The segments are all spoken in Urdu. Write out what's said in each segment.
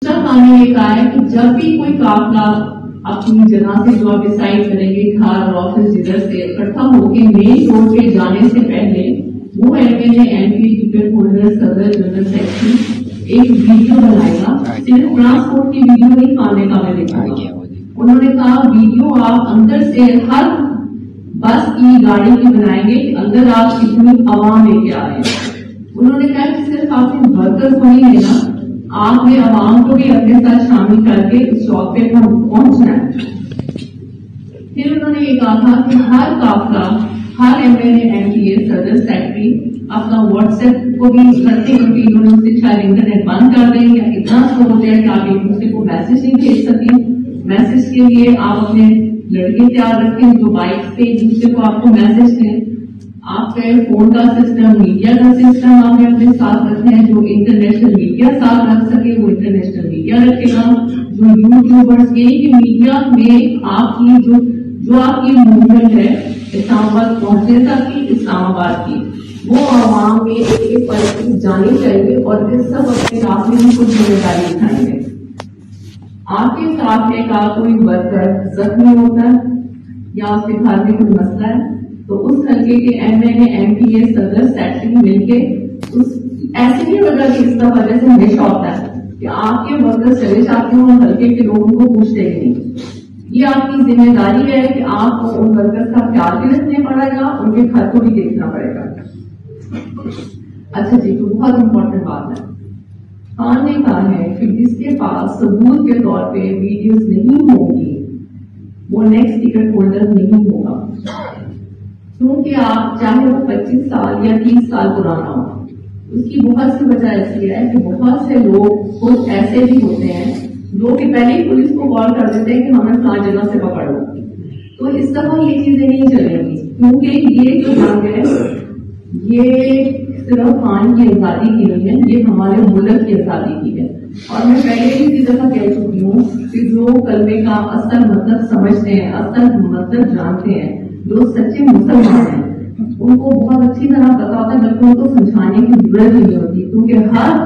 خان نے یہ کہا ہے کہ جب بھی کوئی قافلہ اپنی جگہ سے جو آپ ڈیسائڈ کریں گے گھر آفس جدھر سے اکٹھا ہو کے مین روڈ پہ جانے سے پہلے وہ ایم پی ٹکٹ ہولڈر صدر جنرل سیکرٹری ایک ویڈیو بنائے گا. صرف ٹرانسپورٹ کی ویڈیو نہیں کھانے کا میں دیکھا گا. انہوں نے کہا ویڈیو آپ اندر سے ہر بس کی گاڑی کی بنائیں گے کہ اندر آپ کتنی عوام لے کے آ رہے ہیں. انہوں نے کہا کہ صرف آپ نے ورکر کو نہیں لینا, آپ نے عوام کو بھی اپنے ساتھ شامل کر کے اس جاب پہ پہنچنا ہے. پھر انہوں نے یہ کہا تھا کہ ہر قافلہ, ہر ایم پی اے صدر سیکرٹری اپنا واٹس ایپ کو بھی کرتے ہیں کہ انہوں نے اس سے شاید انٹرنیٹ بند کر دیں یا اتنا سو ہو جائے کہ آپ ایک دوسرے کو میسج نہیں بھیج سکیں. میسج کے لیے آپ اپنے لڑکے تیار رکھیں جو بائک پہ ایک دوسرے کو آپ کو میسج دیں. آپ کے فون کا سسٹم, میڈیا کا سسٹم آپ نے اپنے ساتھ رکھے ہیں. جو انٹرنیشنل میڈیا ساتھ رکھ سکے وہ انٹرنیشنل میڈیا رکھے گا. جو یوٹیوبرس کے میڈیا میں آپ کی جو آپ کی موومنٹ ہے اسلام آباد پہنچنے تک کی, اسلام آباد کی, وہ عوام میں ایک پل جانی چاہیے اور پھر سب اپنے قافلے میں کچھ ذمہ داری اٹھائیں گے. آپ کے قافلے کا کوئی ورکر زخمی ہوتا ہے یا اس کے گھر میں کوئی مسئلہ ہے تو اس حلقے کے ایم پی اے صدر سیکرٹری مل کے ایسے نہیں ہوگا کہ اس کا وجہ سے ہمیشہ ہوتا ہے کہ آپ کے ورکر چلے جاتے ہیں اور حلقے کے لوگوں کو پوچھتے ہی نہیں. یہ آپ کی ذمہ داری ہے کہ آپ کو ان ورکر کا خیال بھی رکھنا پڑے گا, ان کے گھر کو بھی دیکھنا پڑے گا. اچھا جی, تو بہت امپورٹنٹ بات ہے. خان نے کہا ہے کہ جس کے پاس ثبوت کے طور پہ ویڈیوز نہیں ہوگی وہ نیکسٹ ٹکٹ ہولڈر نہیں ہوگا. کیونکہ آپ چاہے وہ 25 سال یا 30 سال پرانا ہو, اس کی بہت سی وجہ ایسی ہے کہ بہت سے لوگ خود ایسے بھی ہوتے ہیں جو کہ پہلے ہی پولیس کو کال کر دیتے ہیں کہ ہمیں فلاں جگہ سے پکڑ لو. تو اس طرح یہ چیزیں نہیں چلیں گی کیونکہ یہ جو جنگ ہے یہ صرف خان کی آزادی کی نہیں ہے, یہ ہمارے ملک کی آزادی کی ہے. اور میں پہلے بھی اسی دفعہ کہہ چکی ہوں کہ جو کلمے کا اصل مطلب سمجھتے ہیں, اصل مطلب جانتے ہیں, جو سچے مسلمان ہیں, ان کو بہت اچھی طرح پتا ہوتا ہے, بلکہ ان کو سمجھانے کی ضرورت ہی نہیں ہوتی کیونکہ ہر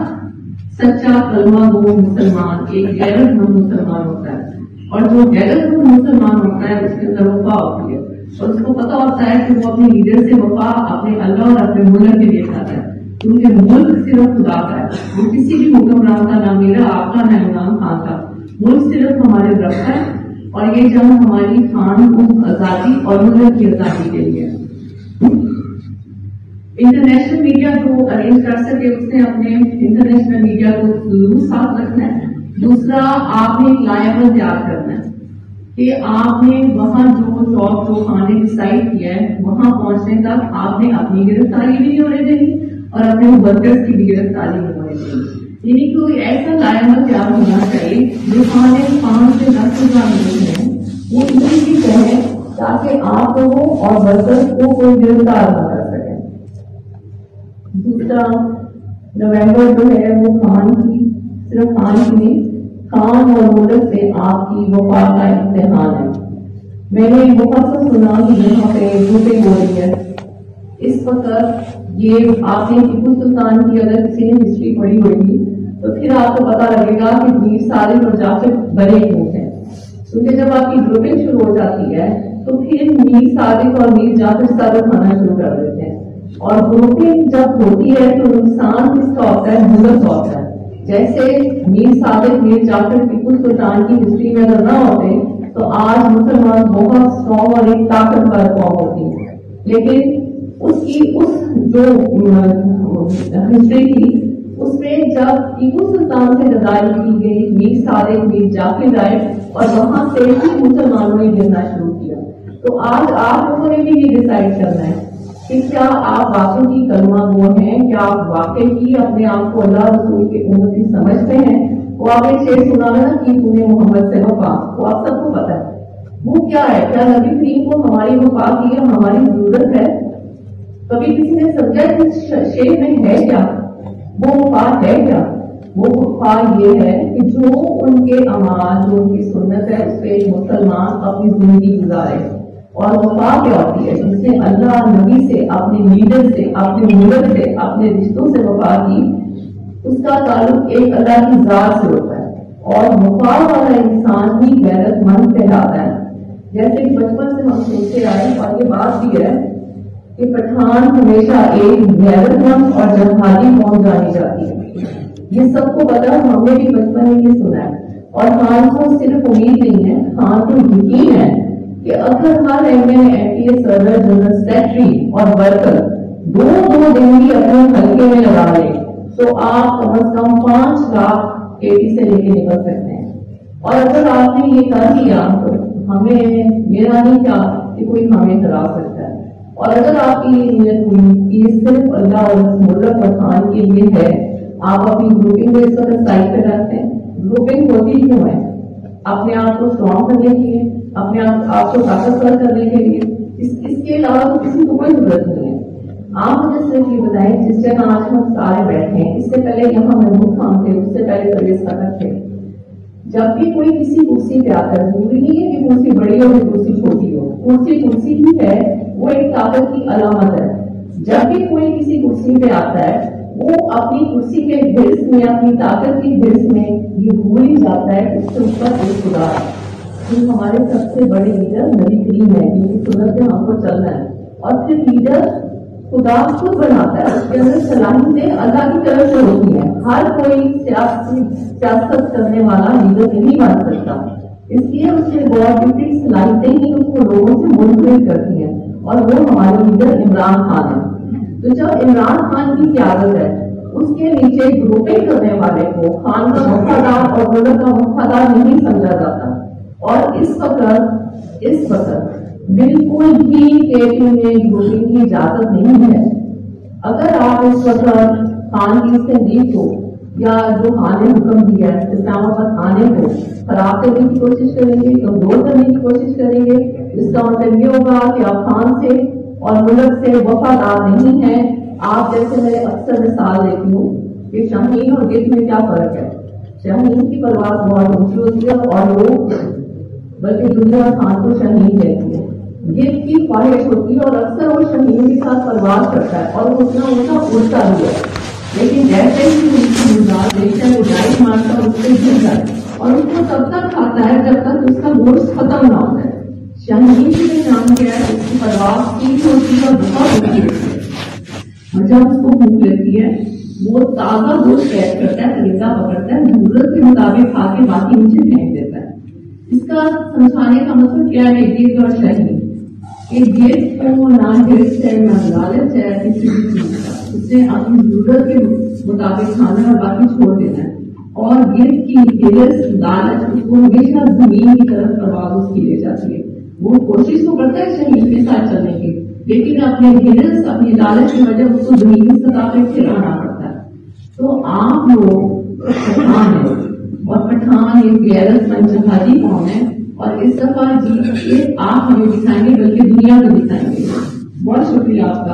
سچا کلمہ گو مسلمان ایک غیرت مند مسلمان ہوتا ہے. اور جو غیرت مند مسلمان ہوتا ہے اس کے اندر وفا ہوتی ہے اور اس کو پتا ہوتا ہے کہ وہ اپنے لیڈر سے وفا اپنے اللہ اور اپنے ملک کے لیے کھاتا ہے کیونکہ ملک صرف خدا کا ہے. وہ کسی بھی حکمران کا, نہ میرا, آپ کا, نہ عمران خان کا. ملک صرف ہمارے رب کا ہے اور یہ جنگ ہماری خان کو آزادی اور ملک کی آزادی کے لیے. انٹرنیشنل میڈیا جو ارینج کر سکے اس نے اپنے انٹرنیشنل میڈیا کو ضرور ساتھ رکھنا ہے. دوسرا, آپ نے ایک لائبل تیار کرنا ہے کہ آپ نے وہاں جو خان نے ڈسائڈ کیا ہے وہاں پہنچنے تک آپ نے اپنی گرفتاری بھی نہیں ہونے دینی اور اپنے ورکرز کی بھی گرفتاری نہیں ہونے دینی. یعنی کوئی ایسا لائبل تیار ہونا چاہیے جو خان نے 5 سے 10,000 لوگ ہیں وہ اسی کی کہیں تاکہ آپ لوگوں اور ورکرز کو کوئی گرفتار نہ کر سکے. دوسرا, نومبر جو ہے وہ خان کی, صرف خان کی نہیں, خان اور ملک سے آپ کی وفا کا امتحان ہے. میں نے بہت سا سنا کہ یہاں پہ جھوٹیں ہو رہی ہے. اس وقت یہ آپ نے ٹیپو سلطان کی اگر کسی نے ہسٹری پڑھی ہوگی تو پھر آپ کو پتا لگے گا کہ میر صادق اور جعفر بڑے کیوں ہیں. کیونکہ جب آپ کی گروپنگ شروع ہو جاتی ہے تو پھر میر صادق اور میر جعفر صادق کھانا شروع کر دیتے ہیں. اور گروپنگ جب ہوتی ہے تو انسان کس کا ہوتا ہے, ملک کا ہوتا ہے. جیسے میر صادق, میر جعفر, ٹیپو سلطان کی ہسٹری میں اگر نہ ہوتے تو آج مسلمان بہت اسٹرانگ اور ایک طاقتور قوم ہوتی. لیکن اس کی جو ہسٹری تھی اس میں جب ٹیپو سلطان سے غداری کی گئی, میر صادق, میر جعفر آئے اور وہاں سے ہی مسلمانوں نے گرنا شروع کیا. تو آج آپ لوگوں نے بھی یہ ڈیسائڈ کرنا ہے کہ کیا آپ واقعی کلمہ گو ہیں, کیا آپ واقعی اپنے آپ کو اللہ رسول کے امتی سمجھتے ہیں. وہ آپ نے شعر سنا ہے نا کہ تو نے محمد سے وفا, وہ آپ سب کو پتا ہے وہ کیا ہے. کیا نبی کریم کو ہماری وفا کی ہماری ضرورت ہے؟ کبھی کسی نے سمجھا کہ شعر میں ہے کیا, وہ وفا ہے کیا؟ وہ وفا یہ ہے کہ جو ان کے اعمال, جو ان کی سنت ہے اس پہ مسلمان اپنی زندگی گزارے. اور وفا کیا ہوتی ہے؟ جس نے اللہ نبی سے, اپنے لیڈر سے, اپنے ملک سے, اپنے رشتوں سے وفا کی, اس کا تعلق ایک اللہ کی ذات سے ہوتا ہے. اور وفا والا انسان ہی غیرت مند کہلاتا ہے. جیسے کہ بچپن سے ہم سنتے آئے اور یہ بات بھی ہے کہ پٹھان ہمیشہ ایک غیرت مند اور جہادی قوم جانی جاتی ہے. یہ سب کو پتا، ہم نے بھی بچپن میں یہ سنا ہے. اور خان کو صرف امید نہیں ہے، خان کو یقین ہے کہ اگر ہر ایم این اے پی اے سرور جنرل سیکرٹری اور ورکر دو دن بھی اپنے حلقے میں لگا لے تو آپ کم از کم 5 لاکھ اے پی سے لے کے نکل سکتے ہیں. اور اگر آپ نے یہ کر دیا تو ہمیں میرا نہیں کیا کہ کوئی ہمیں ہرا سکتا ہے. اور اگر آپ کی نیت ہوئی کہ صرف اللہ اور اس ملک اور خان کے لیے ہے، آپ اپنی گروپنگ کو اس وقت سائڈ پہ رکھتے ہیں. گروپنگ ہوتی کیوں ہے؟ اپنے آپ کو اسٹرانگ کرنے کے لیے، اپنے آپ کو طاقتور کرنے کے لیے. اس کے علاوہ تو کسی کو کوئی ضرورت نہیں ہے. آپ مجھے صرف یہ بتائیں، جس جگہ آج ہم سارے بیٹھے ہیں، اس سے پہلے یہاں محمود خان تھے، اس سے پہلے پرویز خٹک تھے. جب بھی کوئی کسی کرسی پہ آتا ہے، ضروری نہیں ہے کہ کرسی بڑی ہو کہ کرسی چھوٹی ہو، کرسی ہی ہے، وہ ایک طاقت کی علامت ہے. جب بھی کوئی کسی کرسی پہ آتا ہے وہ اپنی کرسی کے حرص میں، اپنی طاقت کی حرص میں یہ بھول ہی جاتا ہے اس سے اوپر ایک خدا ہے. ہمارے سب سے بڑے لیڈر نبی کریم ہے جن کی سنت سے ہم کو چلنا ہے. اور پھر لیڈر خدا خود بناتا ہے، اس کے اندر صلاحیتیں اللہ کی طرف سے ہوتی ہیں. ہر کوئی سیاست کرنے والا لیڈر نہیں بن سکتا، اس لیے اس کے گوڈ صلاحیتیں ہی اس کو لوگوں سے منفرد کرتی ہیں. اور وہ ہمارے لیڈر عمران خان ہے. تو جب عمران خان کی قیادت ہے، اس کے نیچے گروپنگ کرنے والے کو خان کا وفادار اور ملک کا وفادار نہیں سمجھا جاتا. اور اس وقت بالکل بھی کے پی میں گروپنگ کی اجازت نہیں ہے. اگر آپ اس وقت خان کی تحریک کو یا جو خان نے حکم دیا ہے اسلام آباد آنے کو خراب کرنے کی کوشش کریں گے، کمزور کرنے کی کوشش کریں گے، اس کا مطلب یہ ہوگا کہ آپ خان سے اور ملک سے وفادار نہیں ہیں. آپ جیسے میں اکثر مثال دیتی ہوں کہ شاہین اور گرد میں کیا فرق ہے. شاہین کی پرواز بہت اونچی ہوتی ہے اور لوگ بلکہ دنیا خان کو شاہین کہتی ہے. گرد کی خواہش ہوتی ہے اور اکثر وہ شاہین کے ساتھ پرواز کرتا ہے اور اتنا اڑتا بھی ہے. لیکن جیسے ہی اس کی گزار دیکھتا ہے وہ ڈائٹ مارتا ہے، اس سے گر جاتا ہے اور اس کو تب تک کھاتا ہے جب تک اس کا گوشت ختم نہ ہوتا ہے. شاہین کے لیے نام کیا ہے؟ اس کی پرواز تیز ہوتی ہے اور بہت اونچی ہوتی ہے. اور جب اس کو بھوک لیتی ہے وہ تازہ گوشت قید کرتا ہے، ریزہ پکڑتا ہے، ضرورت کے مطابق کھا کے باقی نیچے پھینک دیتا ہے. اس کا سمجھانے کا مطلب کیا ہے؟ گرد اور شاہین، ایک گرد کو نہ حرص ہے نہ لالچ ہے کسی بھی چیز کا، اس نے اپنی ضرورت کے مطابق کھانا اور باقی چھوڑ دینا ہے. اور گرد کی حرص لالچ اس کو ہمیشہ زمین کی طرف پرواز اس کی لے جاتی ہے. وہ کوشش تو کرتا ہے شاہین کے ساتھ چلنے کی، لیکن اپنے حرص اپنی لالچ کی وجہ اس کو زمینی سطح پہ پھرانا پڑتا ہے. تو آپ لوگ پٹھان ہیں اور پٹھان ایک غیرت مند جہادی قوم ہے اور اس دفعہ جیت کے آپ ہمیں دکھائیں گے بلکہ دنیا کو دکھائیں گے. بہت شکریہ آپ کا.